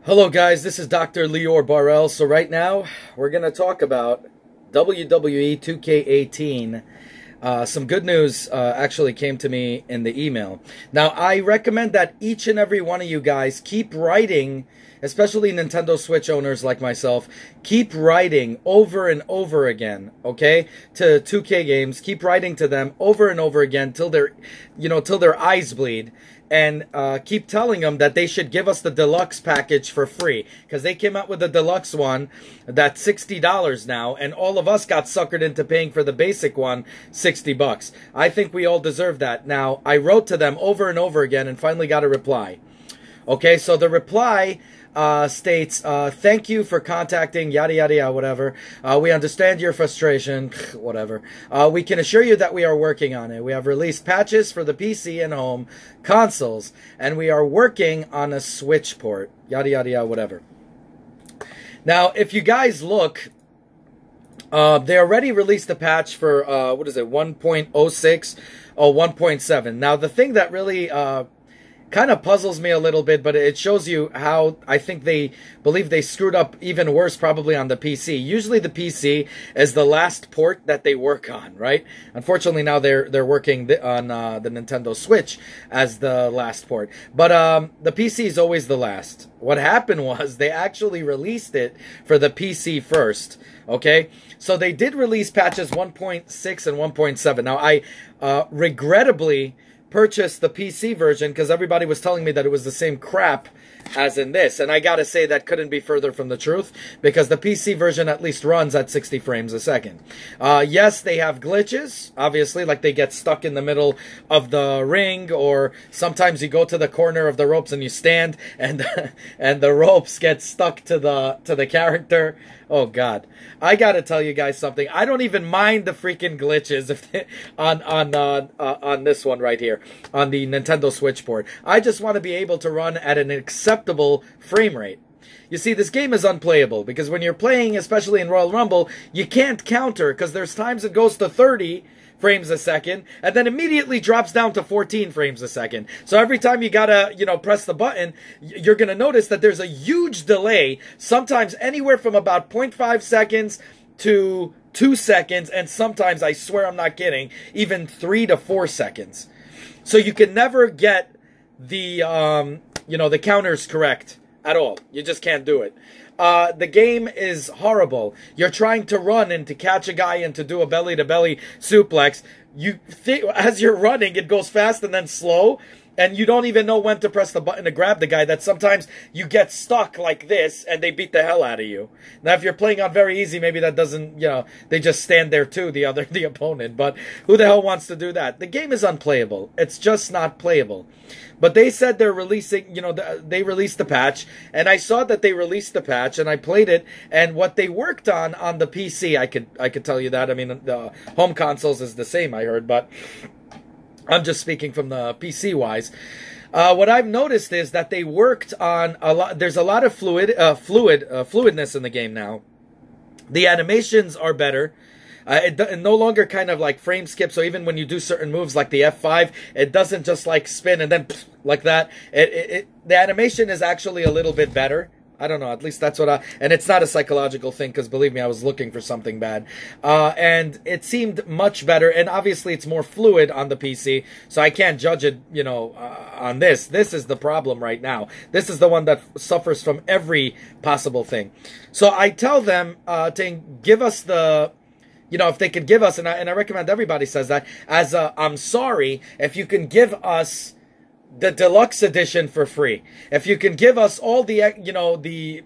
Hello guys, this is Dr. Lior Barrell. So right now, we're going to talk about WWE 2K18. Some good news actually came to me in the email. Now, I recommend that each and every one of you guys keep writing, especially Nintendo Switch owners like myself, keep writing over and over again, okay, to 2K games. Keep writing to them over and over again till till their eyes bleed. And keep telling them that they should give us the deluxe package for free. Because they came out with the deluxe one that's $60 now. And all of us got suckered into paying for the basic one $60. I think we all deserve that. Now, I wrote to them over and over again and finally got a reply. Okay, so the reply states, thank you for contacting yada yada yada whatever. We understand your frustration, whatever. We can assure you that we are working on it. We have released patches for the PC and home consoles, and we are working on a Switch port, yada yada yada whatever. Now, if you guys look, they already released a patch for, what is it, 1.06 or 1.7. Now, the thing that really kind of puzzles me a little bit, but it shows you how I think they believe they screwed up even worse probably on the PC. Usually the PC is the last port that they work on, right? Unfortunately now they're working on the Nintendo Switch as the last port. But the PC is always the last. What happened was they actually released it for the PC first, okay? So they did release patches 1.6 and 1.7. Now I regrettably purchased the PC version because everybody was telling me that it was the same crap as in this, and I gotta say that couldn't be further from the truth, because the PC version at least runs at 60 frames a second. Yes, they have glitches, obviously, like they get stuck in the middle of the ring, or sometimes you go to the corner of the ropes and you stand and and the ropes get stuck to the character. Oh God, I gotta tell you guys something. I don't even mind the freaking glitches on this one right here, on the Nintendo Switch port. I just want to be able to run at an acceptable frame rate. You see, this game is unplayable because when you're playing, especially in Royal Rumble, you can't counter because there's times it goes to 30 frames a second and then immediately drops down to 14 frames a second. So every time you gotta, press the button, you're gonna notice that there's a huge delay, sometimes anywhere from about 0.5 seconds to 2 seconds, and sometimes, I swear I'm not kidding, even 3 to 4 seconds. So you can never get the, the counters correct at all. You just can't do it. The game is horrible. You're trying to run and to catch a guy and to do a belly-to-belly suplex. You think as you're running, it goes fast and then slow, and you don't even know when to press the button to grab the guy. That sometimes you get stuck like this, and they beat the hell out of you. Now, if you're playing on very easy, maybe that doesn't, they just stand there too, the opponent. But who the hell wants to do that? The game is unplayable. It's just not playable. But they said they're releasing, they released the patch, and I saw that they released the patch, and I played it, and what they worked on the PC, I could tell you that. I mean, the home consoles is the same, I heard, but I'm just speaking from the PC-wise. What I've noticed is that they worked on a lot. There's a lot of fluidness in the game now. The animations are better. It no longer kind of like frame skip, so even when you do certain moves like the F5, it doesn't just like spin and then like that. The animation is actually a little bit better. I don't know, at least that's what and it's not a psychological thing, because believe me, I was looking for something bad. And it seemed much better, and obviously it's more fluid on the PC, so I can't judge it, on this. This is the problem right now. This is the one that suffers from every possible thing. So I tell them to give us the, if they could give us, and I recommend everybody says that, as I'm sorry, if you can give us the deluxe edition for free. If you can give us all the,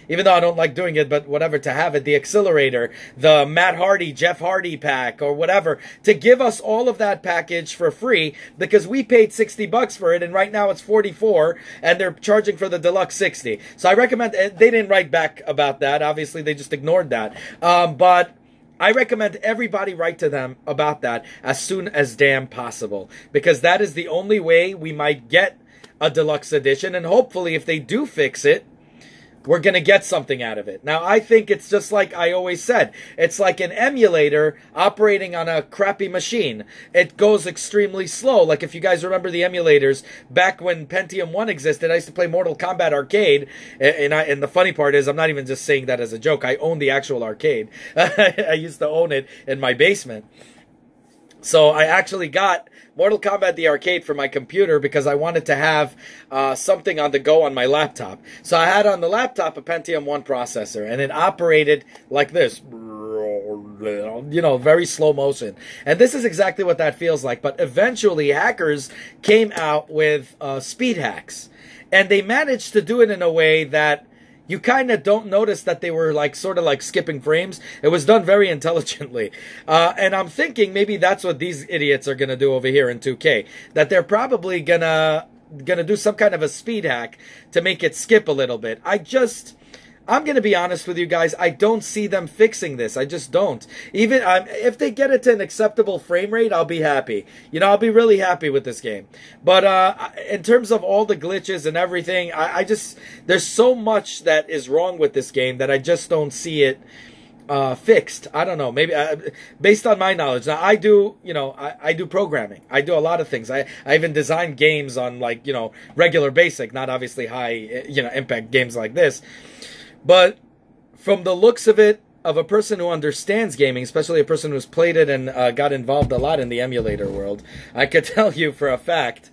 even though I don't like doing it, but whatever, to have it, the accelerator, the Matt Hardy, Jeff Hardy pack, or whatever, to give us all of that package for free, because we paid $60 for it, and right now it's $44, and they're charging for the deluxe $60. So I recommend, they didn't write back about that, obviously they just ignored that, but I recommend everybody write to them about that as soon as damn possible, because that is the only way we might get a deluxe edition, and hopefully if they do fix it, we're going to get something out of it. Now, I think it's just like I always said. It's like an emulator operating on a crappy machine. It goes extremely slow. Like if you guys remember the emulators, back when Pentium 1 existed, I used to play Mortal Kombat Arcade. And the funny part is, I'm not even just saying that as a joke. I own the actual arcade. I used to own it in my basement. So I actually got Mortal Kombat the arcade for my computer because I wanted to have something on the go on my laptop. So I had on the laptop a Pentium 1 processor, and it operated like this. You know, very slow motion. And this is exactly what that feels like. But eventually, hackers came out with speed hacks. And they managed to do it in a way that you kind of don't notice that they were like sort of like skipping frames. It was done very intelligently. And I'm thinking maybe that's what these idiots are going to do over here in 2K. That they're probably gonna do some kind of a speed hack to make it skip a little bit. I'm going to be honest with you guys. I don't see them fixing this. I just don't. Even if they get it to an acceptable frame rate, I'll be happy. You know, I'll be really happy with this game. But in terms of all the glitches and everything, there's so much that is wrong with this game that I just don't see it fixed. I don't know. Maybe based on my knowledge. Now, I do programming. I do a lot of things. I even design games on like, you know, regular basic, not obviously high, you know, impact games like this. But from the looks of it, of a person who understands gaming, especially a person who's played it and got involved a lot in the emulator world, I could tell you for a fact,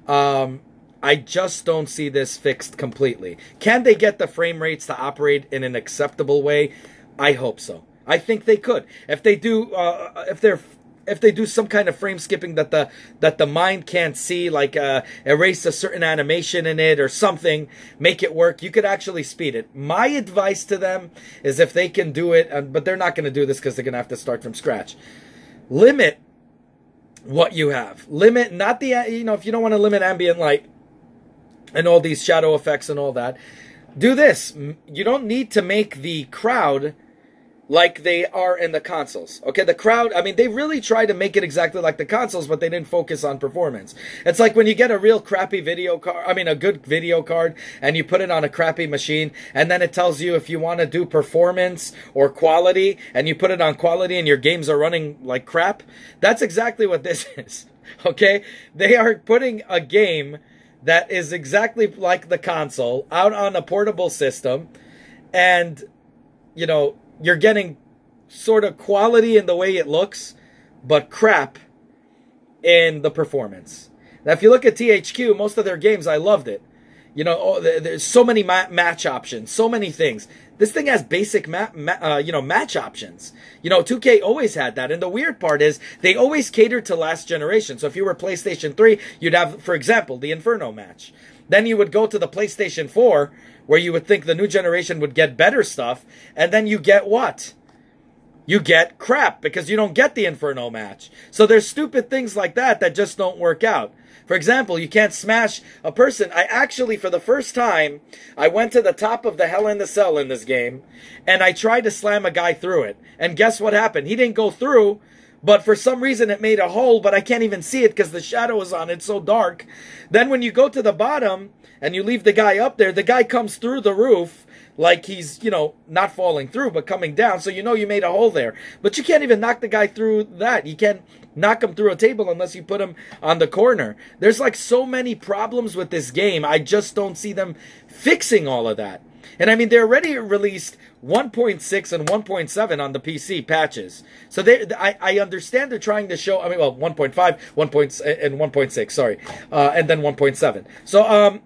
I just don't see this fixed completely. Can they get the frame rates to operate in an acceptable way? I hope so. I think they could. If they do, if they do some kind of frame skipping that the mind can't see, like erase a certain animation in it or something, make it work, you could actually speed it. My advice to them is if they can do it, but they're not going to do this because they're going to have to start from scratch. Limit what you have. Limit, not the, you know, if you don't want to limit ambient light and all these shadow effects and all that, do this. You don't need to make the crowd like they are in the consoles. Okay, the crowd, I mean, they really tried to make it exactly like the consoles, but they didn't focus on performance. It's like when you get a real crappy video card, I mean, a good video card, and you put it on a crappy machine, and then it tells you if you want to do performance or quality, and you put it on quality and your games are running like crap. That's exactly what this is. Okay? They are putting a game that is exactly like the console out on a portable system, and, you know, you're getting sort of quality in the way it looks, but crap in the performance. Now, if you look at THQ, most of their games, I loved it. You know, there's so many match options, so many things. This thing has basic match options. You know, 2K always had that. And the weird part is they always catered to last generation. So if you were PlayStation 3, you'd have, for example, the Inferno match. Then you would go to the PlayStation 4, where you would think the new generation would get better stuff, and then you get what? You get crap, because you don't get the Inferno match. So there's stupid things like that that just don't work out. For example, you can't smash a person. I actually, for the first time, I went to the top of the Hell in the Cell in this game, and I tried to slam a guy through it. And guess what happened? He didn't go through, but for some reason it made a hole, but I can't even see it because the shadow is on it. It's so dark. Then when you go to the bottom and you leave the guy up there, the guy comes through the roof like he's, you know, not falling through, but coming down. So you know you made a hole there. But you can't even knock the guy through that. You can't knock him through a table unless you put him on the corner. There's like so many problems with this game. I just don't see them fixing all of that. And I mean, they already released 1.6 and 1.7 on the PC patches. So I understand they're trying to show, I mean, well, 1.5, and 1.6, sorry, and then 1.7. So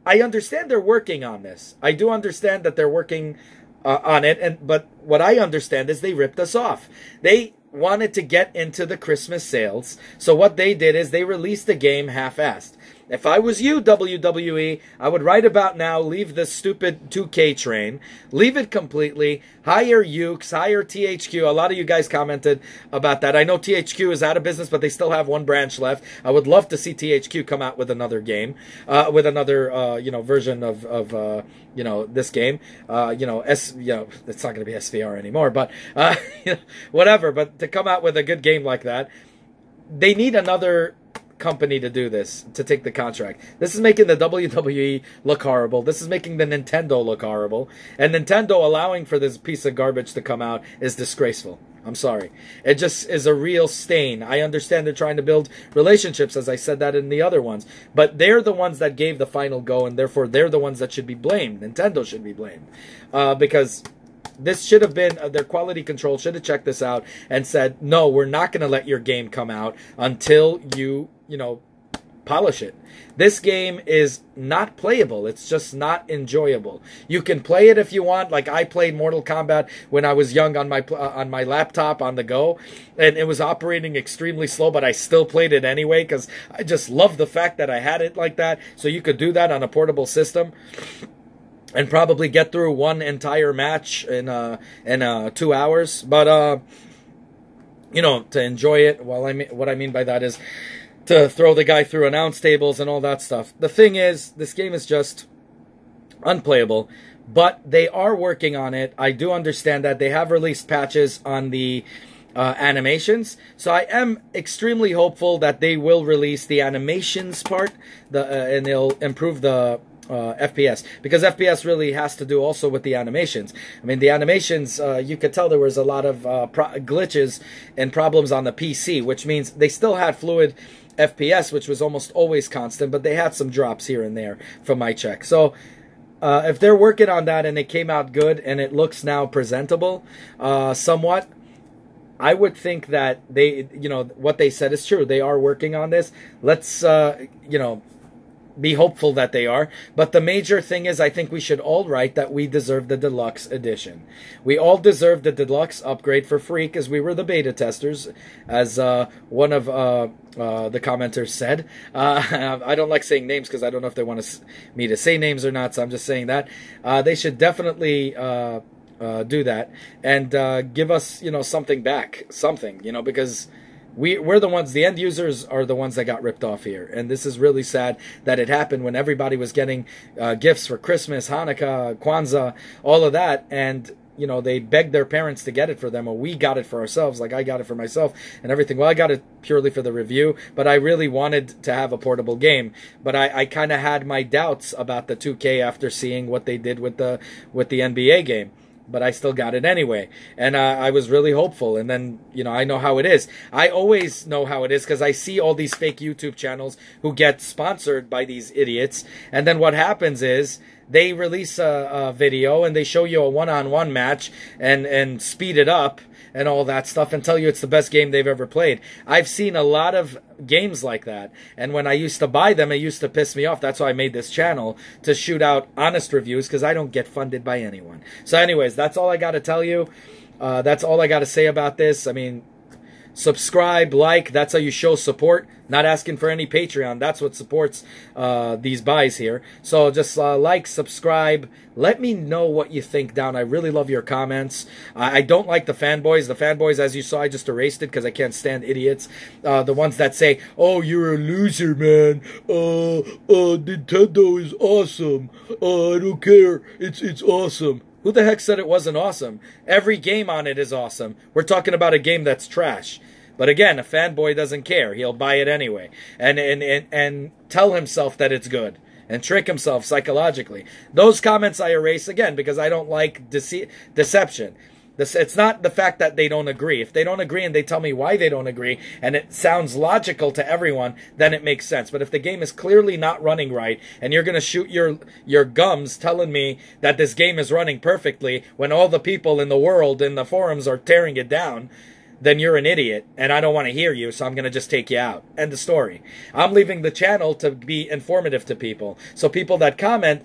I understand they're working on this. I do understand that they're working on it, but what I understand is they ripped us off. They wanted to get into the Christmas sales, so what they did is they released the game half-assed. If I was you, WWE, I would right about now leave this stupid 2K train. Leave it completely. Hire Ukes, hire THQ. A lot of you guys commented about that. I know THQ is out of business, but they still have one branch left. I would love to see THQ come out with another game, with another, you know, version of you know, this game. You know, it's not going to be SVR anymore, but whatever. But to come out with a good game like that, they need another company to do this, to take the contract. This is making the WWE look horrible. This is making the Nintendo look horrible. And Nintendo allowing for this piece of garbage to come out is disgraceful. I'm sorry. It just is a real stain. I understand they're trying to build relationships, as I said that in the other ones. But they're the ones that gave the final go, and therefore they're the ones that should be blamed. Nintendo should be blamed. Because this should have been, their quality control should have checked this out and said, no, we're not going to let your game come out until you know, polish it. This game is not playable. It's just not enjoyable. You can play it if you want. Like I played Mortal Kombat when I was young on my laptop on the go, and it was operating extremely slow, but I still played it anyway because I just love the fact that I had it like that. So you could do that on a portable system and probably get through one entire match in 2 hours. But you know, to enjoy it, what I mean by that is to throw the guy through announce tables and all that stuff. The thing is, this game is just unplayable, but they are working on it. I do understand that they have released patches on the animations, so I am extremely hopeful that they will release the animations part, and they'll improve the FPS, because FPS really has to do also with the animations. I mean, the animations, you could tell there was a lot of glitches and problems on the PC, which means they still had fluid FPS, which was almost always constant, but they had some drops here and there from my check. So if they're working on that and it came out good and it looks now presentable somewhat, I would think that they, you know, what they said is true. They are working on this. Let's, you know, be hopeful that they are. But the major thing is, I think we should all write that we deserve the deluxe edition. We all deserve the deluxe upgrade for free because we were the beta testers, as one of the commenters said. I don't like saying names because I don't know if they want me to say names or not, so I'm just saying that. They should definitely do that and give us, you know, something back. Something, you know, because we're the ones, the end users are the ones that got ripped off here. And this is really sad that it happened when everybody was getting gifts for Christmas, Hanukkah, Kwanzaa, all of that. And, you know, they begged their parents to get it for them, or we got it for ourselves, like I got it for myself and everything. Well, I got it purely for the review, but I really wanted to have a portable game. But I kind of had my doubts about the 2K after seeing what they did with the NBA game. But I still got it anyway. And I was really hopeful. And then, you know, I know how it is. I always know how it is because I see all these fake YouTube channels who get sponsored by these idiots. And then what happens is they release a video and they show you a one-on-one match and speed it up and all that stuff and tell you it's the best game they've ever played. I've seen a lot of games like that, and when I used to buy them, it used to piss me off. That's why I made this channel, to shoot out honest reviews, because I don't get funded by anyone. So anyways, that's all I got to tell you. That's all I got to say about this. I mean, subscribe, like, that's how you show support. Not asking for any Patreon. That's what supports these buys here. So just like, subscribe. Let me know what you think down. I really love your comments. I don't like the fanboys. The fanboys, as you saw, I just erased it because I can't stand idiots. The ones that say, oh, you're a loser, man. Nintendo is awesome. I don't care. It's awesome. Who the heck said it wasn't awesome? Every game on it is awesome. We're talking about a game that's trash. But again, a fanboy doesn't care. He'll buy it anyway. And tell himself that it's good. And trick himself psychologically. Those comments I erase again because I don't like deception. It's not the fact that they don't agree. If they don't agree and they tell me why they don't agree, and it sounds logical to everyone, then it makes sense. But if the game is clearly not running right, and you're going to shoot your gums telling me that this game is running perfectly when all the people in the world in the forums are tearing it down, then you're an idiot, and I don't want to hear you, so I'm going to just take you out. End of story. I'm leaving the channel to be informative to people. So people that comment,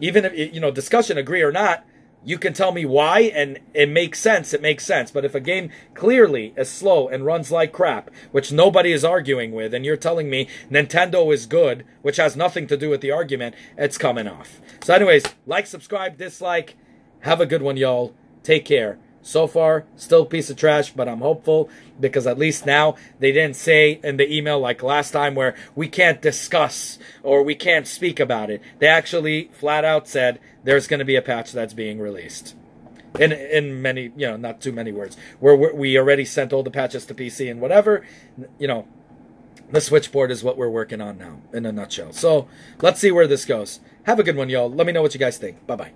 even if, you know, discussion, agree or not, you can tell me why, and it makes sense. It makes sense. But if a game clearly is slow and runs like crap, which nobody is arguing with, and you're telling me Nintendo is good, which has nothing to do with the argument, it's coming off. So anyways, like, subscribe, dislike. Have a good one, y'all. Take care. So far, still a piece of trash, but I'm hopeful because at least now they didn't say in the email like last time where we can't discuss or we can't speak about it. They actually flat out said there's going to be a patch that's being released. In many, you know, not too many words. Where we already sent all the patches to PC and whatever, you know, the switchboard is what we're working on now, in a nutshell. So let's see where this goes. Have a good one, y'all. Let me know what you guys think. Bye-bye.